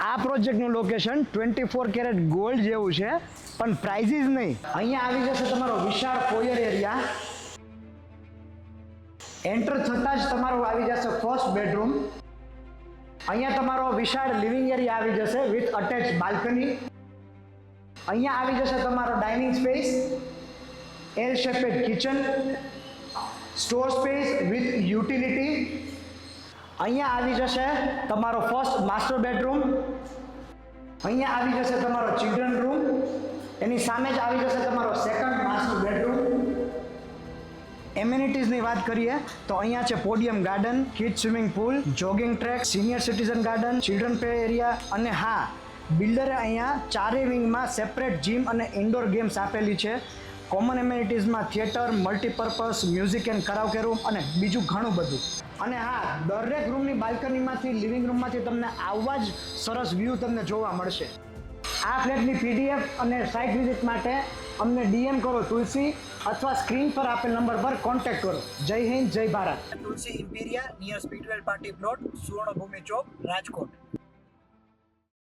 આ પ્રોજેક્ટનું location 24 caret gold જેવું છે, પણ પ્રાઇઝિસ નહીં. અહીંયા આવી જશે તમારો વિશાળ ફોયર એરિયા. એન્ટર થતાં જ તમારો આવી જશે ફર્સ્ટ બેડરૂમ. અહીંયા તમારો વિશાળ લિવિંગ એરિયા આવી જશે વિથ અટેચ બાલ્કની. અહીંયા આવી જશે તમારો dining space, L shaped kitchen, store space with utility. અહીંયા આવી જશે તમારો ફર્સ્ટ માસ્ટર બેડરૂમ. અહીંયા આવી જશે તમારો ચિલ્ડ્રન રૂમ. એની સામે જ આવી જશે તમારો સેકન્ડ માસ્ટર બેડરૂમ. એમ્યુનિટીઝની વાત કરીએ તો અહીંયા છે podium garden, kid swimming pool, jogging track, senior citizen garden, children play area અને હા, બિલ્ડરે અહીંયા ચારેય વિંગમાં સેપરેટ જીમ અને ઇન્ડોર ગેમ્સ આપેલી છે. કોમન એમ્યુનિટીઝમાં theatre, multipurpose, music and karaoke room અને બીજું ઘણું બધું. અને હા, દરેક રૂમની બાલ્કનીમાંથી, લિવિંગ રૂમમાંથી તમને આવા જ સરસ વ્યૂ તમને જોવા મળશે. આ ફ્લેટની પીડીએફ અને સાઇટ વિઝિટ માટે અમને ડીએમ કરો તુલસી, અથવા સ્ક્રીન પર આપેલ નંબર પર કોન્ટેક્ટ કરો. જય હિન્દ, જય ભારત. તુલસી ઇમ્પિરિયા નિયર સ્પીડવેલ પાર્ટી પ્લોટ, સુવર્ણભૂમિ ચોક, રાજકોટ.